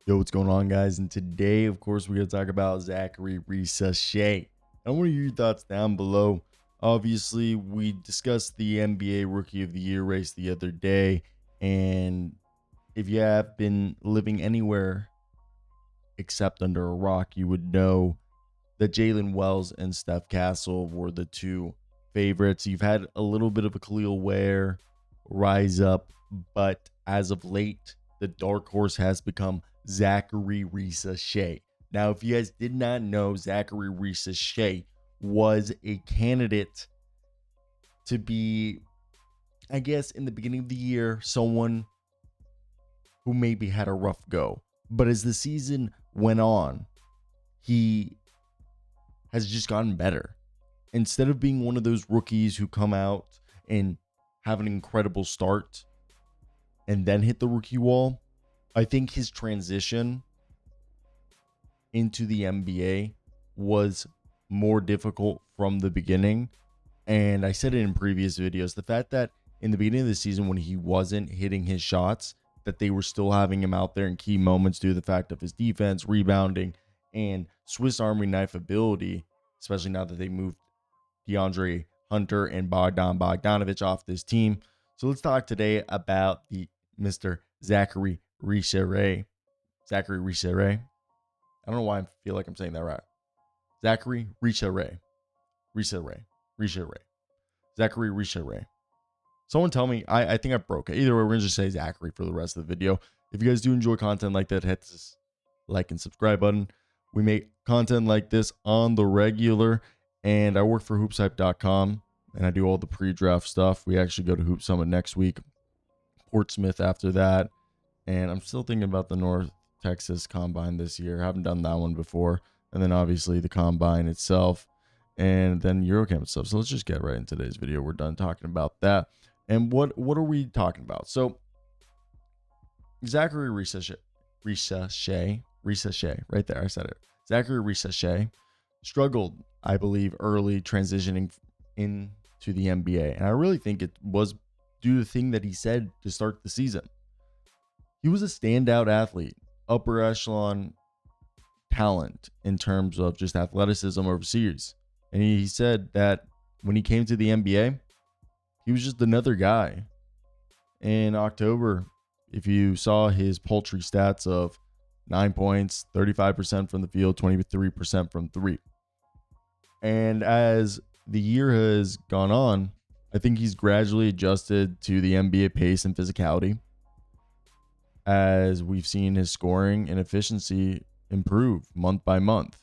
Yo, what's going on, guys? And today, of course, we're going to talk about Zaccharie Risacher. I want to hear your thoughts down below. Obviously, we discussed the NBA Rookie of the Year race the other day. And if you have been living anywhere except under a rock, you would know that Jalen Wells and Steph Castle were the two favorites. You've had a little bit of a Khalil Ware rise up, but as of late, the dark horse has become Zaccharie Risacher. Now, if you guys did not know, Zaccharie Risacher was a candidate to be, I guess, in the beginning of the year, someone who maybe had a rough go. But as the season went on, he has just gotten better. Instead of being one of those rookies who come out and have an incredible start and then hit the rookie wall, I think his transition into the NBA was more difficult from the beginning. And I said it in previous videos, the fact that in the beginning of the season when he wasn't hitting his shots, that they were still having him out there in key moments due to the fact of his defense, rebounding, and Swiss Army knife ability, especially now that they moved DeAndre Hunter and Bogdanović off this team. So let's talk today about the Mr. Zaccharie Risacher. Zaccharie Risacher. I don't know why I feel like I'm saying that right. Zaccharie Risacher. Zaccharie Risacher. Someone tell me, I think I broke it. Either way, we're going to just say Zaccharie for the rest of the video. If you guys do enjoy content like that, hit this like and subscribe button. We make content like this on the regular. And I work for hoopshype.com and I do all the pre-draft stuff. We actually go to Hoop Summit next week, Portsmouth after that. And I'm still thinking about the North Texas Combine this year. I haven't done that one before. And then obviously the Combine itself and then Eurocamp stuff. So let's just get right into today's video. We're done talking about that. And what are we talking about? So Zaccharie Risacher, right there. I said it. Zaccharie Risacher struggled, I believe, early transitioning into the NBA. And I really think it was due to the thing that he said to start the season. He was a standout athlete, upper echelon talent in terms of just athleticism overseas. And he said that when he came to the NBA, he was just another guy. In October, if you saw his paltry stats of 9 points, 35% from the field, 23% from three. And as the year has gone on, I think he's gradually adjusted to the NBA pace and physicality as we've seen his scoring and efficiency improve month by month.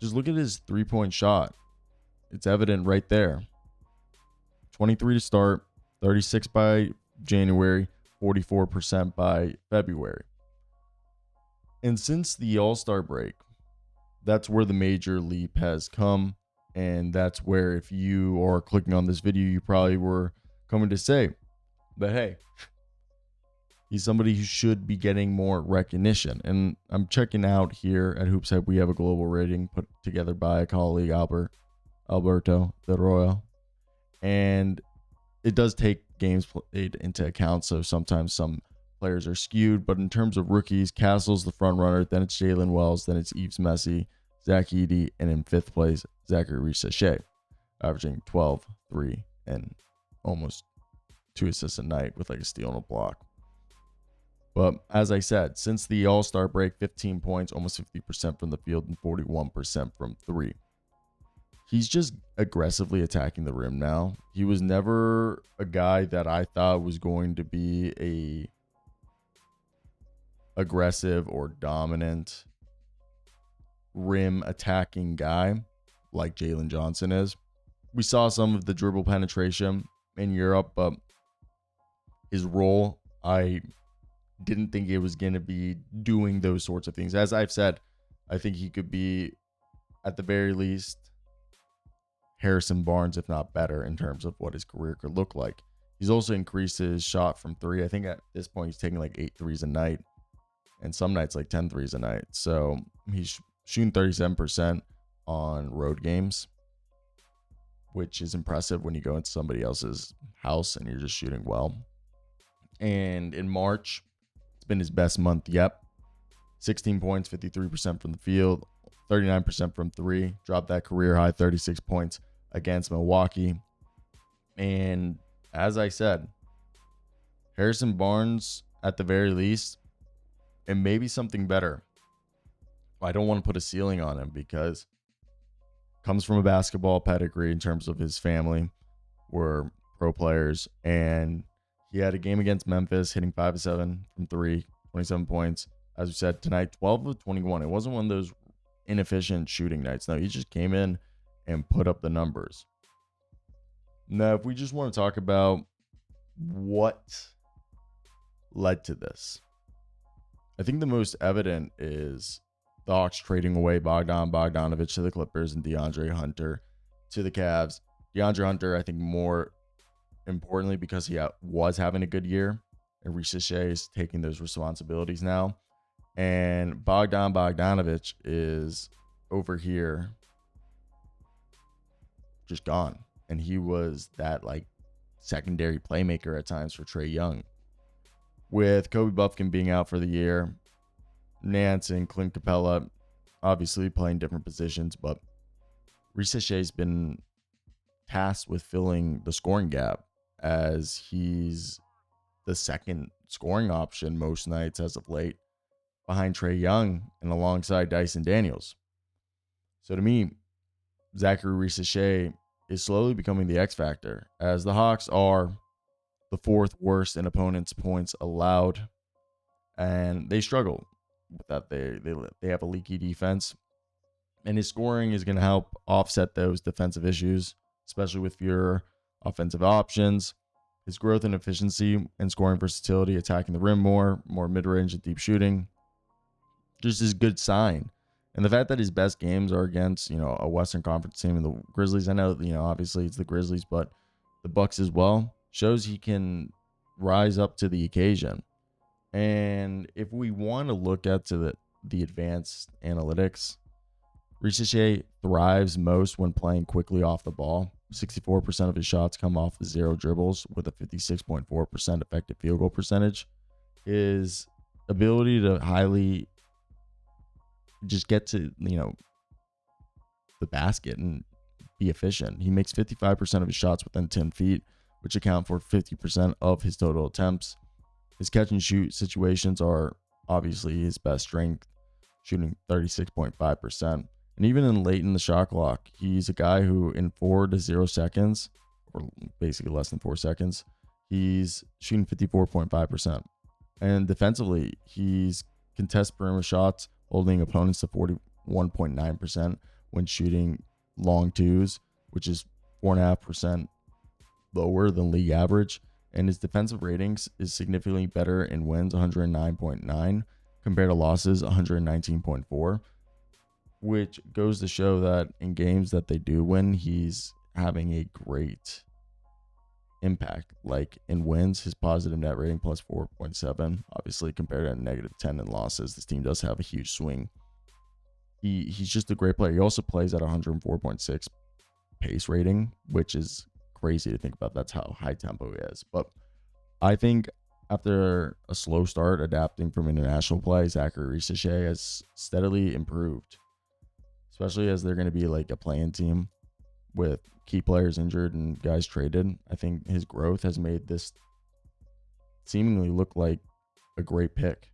Just look at his three-point shot. It's evident right there. 23 to start, 36 by January, 44% by February. And since the All-Star break, that's where the major leap has come. And that's where, if you are clicking on this video, you probably were coming to say that, hey, he's somebody who should be getting more recognition. And I'm checking out here at Hoopshype. We have a global rating put together by a colleague, Alberto Del Royo. And it does take games played into account. So sometimes some players are skewed. But in terms of rookies, Castle's the front runner. Then it's Jalen Wells. Then it's Yves Messi, Zach Edey. And in fifth place, Zaccharie Risacher, averaging 12, 3, and almost 2 assists a night with like a steal and a block. But as I said, since the All-Star break, 15 points, almost 50% from the field, and 41% from three. He's just aggressively attacking the rim now. He was never a guy that I thought was going to be a aggressive or dominant rim attacking guy like Jalen Johnson is. We saw some of the dribble penetration in Europe, but his role, I didn't think it was going to be doing those sorts of things. As I've said, I think he could be, at the very least, Harrison Barnes, if not better, in terms of what his career could look like. He's also increased his shot from three. I think at this point he's taking like 8 threes a night, and some nights like 10 threes a night. So he's shooting 37% on road games, which is impressive when you go into somebody else's house and you're just shooting well. And in March, it's been his best month yet. 16 points, 53% from the field, 39% from three. Dropped that career high 36 points against Milwaukee. And as I said, Harrison Barnes, at the very least, and maybe something better. I don't want to put a ceiling on him because comes from a basketball pedigree in terms of his family were pro players. And he had a game against Memphis, hitting 5 of 7 from three, 27 points. As we said tonight, 12 of 21. It wasn't one of those inefficient shooting nights. No, he just came in and put up the numbers. Now, if we just want to talk about what led to this, I think the most evident is the Hawks trading away Bogdanović to the Clippers and DeAndre Hunter to the Cavs. DeAndre Hunter, I think more importantly, because he was having a good year, and Rishacher is taking those responsibilities now. And Bogdanović is over here just gone. And he was that like secondary playmaker at times for Trae Young. With Kobe Buffkin being out for the year, Nance and Clint Capella obviously playing different positions, but Rishacher's been tasked with filling the scoring gap as he's the second scoring option most nights as of late, behind Trae Young and alongside Dyson Daniels. So to me, Zaccharie Risacher is slowly becoming the X factor, as the Hawks are the fourth worst in opponents' points allowed, and they struggle with that. They have a leaky defense, and his scoring is going to help offset those defensive issues, especially with fewer offensive options. His growth in efficiency and scoring versatility, attacking the rim more mid-range and deep shooting, just is a good sign. And the fact that his best games are against, a Western Conference team and the Grizzlies, I know, obviously it's the Grizzlies, but the Bucks as well, shows he can rise up to the occasion. And if we want to look at to the advanced analytics, Rishacher thrives most when playing quickly off the ball. 64% of his shots come off zero dribbles with a 56.4% effective field goal percentage. His ability to highly just get to, the basket and be efficient. He makes 55% of his shots within 10 feet, which account for 50% of his total attempts. His catch and shoot situations are obviously his best strength, shooting 36.5%. And even late in the shot clock, he's a guy who in 4 to 0 seconds, or basically less than 4 seconds, he's shooting 54.5%. And defensively, he's contest perimeter shots, holding opponents to 41.9% when shooting long twos, which is 4.5% lower than league average. And his defensive ratings is significantly better in wins, 109.9, compared to losses, 119.4, which goes to show that in games that they do win, he's having a great impact. Like in wins, his positive net rating plus 4.7, obviously compared to negative 10 in losses. This team does have a huge swing. He's just a great player. He also plays at 104.6 pace rating, which is crazy to think about. That's how high tempo he is. But I think after a slow start adapting from international play, Zaccharie Risacher has steadily improved, especially as they're going to be like a play-in team with key players injured and guys traded. I think his growth has made this seemingly look like a great pick,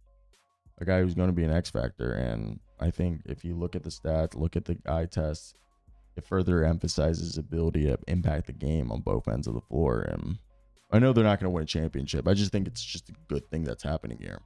a guy who's going to be an X factor. And I think if you look at the stats, look at the eye tests, it further emphasizes his ability to impact the game on both ends of the floor. And I know they're not going to win a championship. I just think it's just a good thing that's happening here.